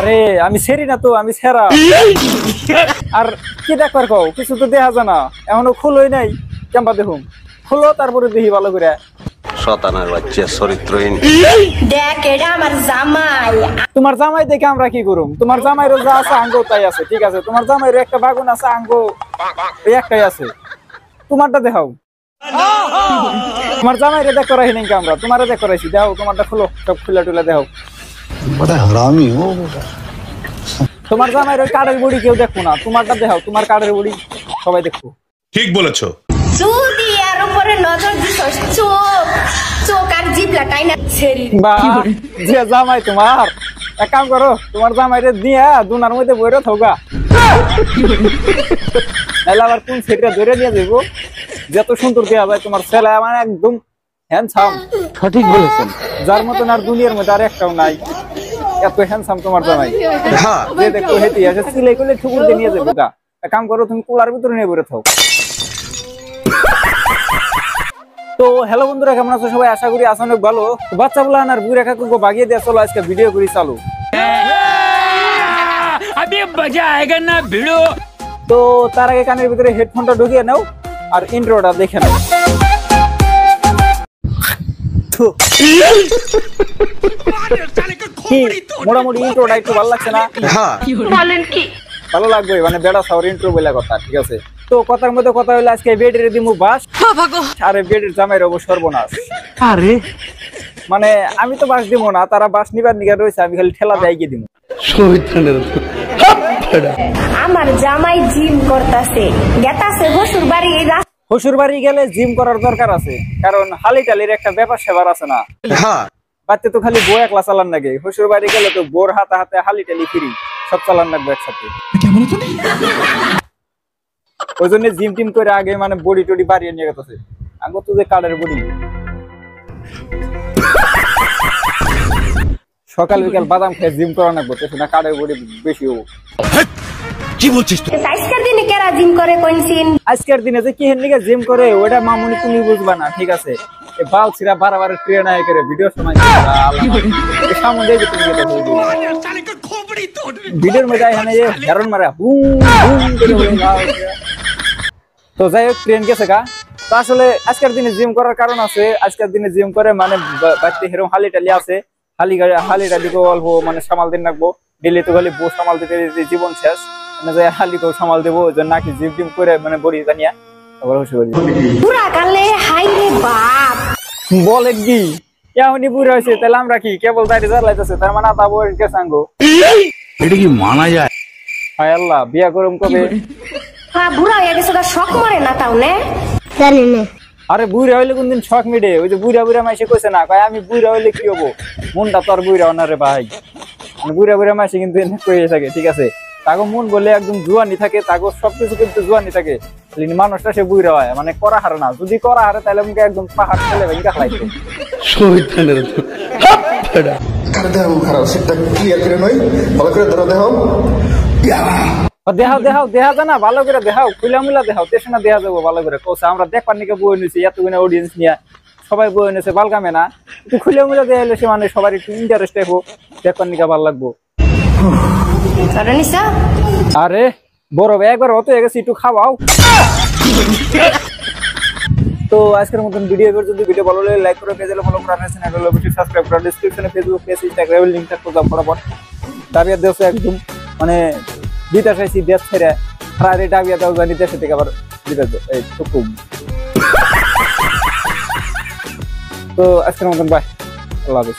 আরে আমি সেরি না তো, আমি সেরা। আর কি দেখবার কও, কিছু তো দেখা যায় না, এখনো খুলোই নাই। কেমবা দেখুন, খুলো তারপরে দেখি ভালো করে। শতানার বাচ্চা চরিত্রহীন। দেখ এটা আমার জামাই। তোমার জামাই দেখে আমরা কি করুম? তোমার জামাইরও যা আছে আঙ্গো তাই আছে, ঠিক আছে? তোমার জামাইরও একটা বাগুন আছে, আঙ্গো এই একটাই আছে। তোমারটা দেখাও। তোমার জামাইরে দেখ করাই নাই আমরা, তোমারে দেখ করাইছি। দেখাও তোমারটা, খুলো সব খুলে টুলে দেখাও। বড় হারামি ও। তোমার জামাইর ওই কাঠের বুড়ি কেউ দেখবো না, তোমারটা দেখাও। তোমার কাঠের বুড়ি সবাই দেখবো। ঠিক বলেছো। যদি এর উপরে নজর দিছস, চোখ চোখ আর জিভলা টাইনা ছেড়ি। বা যে জামাই তোমার, এক কাম করো, তোমার জামাইরে দিয়া দুনার মধ্যে বইরে থাকা। নাহলে আবার কোন সেটা ধরে নিয়ে যাবো। যত সুন্দর দেওয়া যায় তোমার ছেলে, মানে একদম হ্যান্ডসাম। সঠিক বলেছেন। যার মতন আর দুনিয়ার মধ্যে আর একটাও নাই, এত হ্যান্ডসাম তোমার জামাই। যে দেখো হেঁটে আসে সিলাই করলে ঠুকুর দিয়ে নিয়ে যাবো। গা এক কাম করো, তুমি কুলার ভিতরে নিয়ে বইরে থাও। তো হ্যালো বন্ধুরা, কেমন আছো সবাই? আশা করি আছো অনেক ভালো। বাচ্চা বলা আর বুড়া কাকুকে বাগিয়ে দিয়ে চলো আজকে ভিডিও করি চালু। তো তার আগে কানের ভিতরে হেডফোনটা ঢুকিয়ে নাও আর ইন্ট্রোটা দেখে নাও। মোটামুটি ইন্ট্রোটা একটু ভালো লাগছে না? ভালো লাগবে, মানে বেড়া সাওয়ার ইন্ট্রো বলে কথা, ঠিক আছে? তো কথার মধ্যে কথা হইলো আজকে বেডের দিমু বাস, আরে বেডের জামাইর অবশ্য সর্বনাশ। আরে মানে আমি তো বাস দিব না, তারা বাস নিবার নিগার রয়েছে, আমি খালি ঠেলা দেয় গিয়ে দিব। আমার জামাই জিম করতেছে, গেতাছে শ্বশুর বাড়ি। শ্বশুর বাড়ি গেলে জিম করার দরকার আছে, কারণ হালি টালির একটা ব্যাপার সেবার আছে না। বাচ্চা তো খালি বউ একলা চালান লাগে, শ্বশুর বাড়ি গেলে তো বোর হাতে হাতে হালি টালি ফিরি সব চালান লাগবে একসাথে। ওই জন্য জিম টিম করে আগে মানে বডি টডি বাড়িয়ে নিয়ে গেছে। আগে তো যে কালের বডি, সকাল বিকাল বাদাম খেয়ে জিম করা লাগবে, না কালের বডি বেশি হবো। কি বলছিস তুই? আজকের দিনে কেরা জিম করে কইছিন? আজকের দিনে যে কি হেন জিম করে ওটা মামুনি তুমি বুঝবা না, ঠিক আছে? এই বাল ছিরা বারবার ট্রেন আয় করে ভিডিও সময় সামনে দেখে তুমি ভিডিওর মধ্যে এখানে যে হেরন মারা বুম বুম করে বলে। তো যাই হোক, ট্রেন গেছে গা। তো আসলে আজকের দিনে জিম করার কারণ আছে। আজকের দিনে জিম করে মানে বাড়িতে হেরম হালি টালি আছে, হালি টালিকে অল্প মানে সামাল দিন রাখবো। ডেলি তো খালি বউ সামাল দিতে জীবন শেষ, হালিকেও সামাল দেবো। ওই জন্য নাকি জিম টিম করে মানে বড়ি জানিয়া পুরা কালে হাই রে বাপ বলে কি এমনি বুড়া হয়েছে, তাহলে আমরা কি কেবল দাঁড়িয়ে জ্বালাইতেছে? তার মানে আতা বউয়ের কে সাঙ্গ, এটা কি মানা যায়? হায় আল্লাহ, বিয়া করুম কবে? হ্যাঁ, বুড়া হয়ে গেছে, শখ মরে না তাও নে জানি না। আরে বুড়া হইলে কোনদিন শখ মিটে? ওই যে বুড়া বুড়া মাইসে কইছে না, কয় আমি বুড়া হইলে কি হবো, মনটা তো আর বুড়া না রে ভাই। বুড়া বুড়া মাইসে কিন্তু কয়ে থাকে, ঠিক আছে? তাকে মন বলে একদম জুয়ানি থাকে, তাকে সবকিছু কিন্তু জুয়ানি থাকে। মানুষটা সে বুড়া হয়, মানে করা হারে না। যদি করা হারে তাহলে আমাকে একদম পাহাড় ফেলে ভেঙে খাইছে। দেখাও দেখাও দেখা যায় না, ভালো করে দেখাও, খুলা মুলা দেখাও, তেসনা দেখা যাবো ভালো করে। কৌশা আমরা দেখবার নিকে বই নিয়েছি, এতগুলো অডিয়েন্স নিয়ে সবাই বই নিয়েছে, বালকামে না। একটু খুলে মুলা দেখা হলে সে মানে সবার একটু ইন্টারেস্ট হবো, দেখবার নিকে ভালো লাগবো। আরে বড় ভাই একবার হতে গেছে, একটু খাওয়াও। তো আজকের মতন ভিডিও পর্যন্ত। ভিডিও ভালো লাগলে লাইক করে, পেজে ফলো করে রাখেন, আর অবশ্যই সাবস্ক্রাইব করে। ডেসক্রিপশনে ফেসবুক পেজ, ইনস্টাগ্রামের লিংক থাকবে, দাও ফটাফট। দাবিয়া দেওয়া একদম মানে দিতে চাইছি, দেশ ছেড়ে ফ্রাইডে দাবিয়া দাও জানি দেশে থেকে আবার দিতে। এই খুব তো আজকের মতন বাই, আল্লাহ হাফেজ।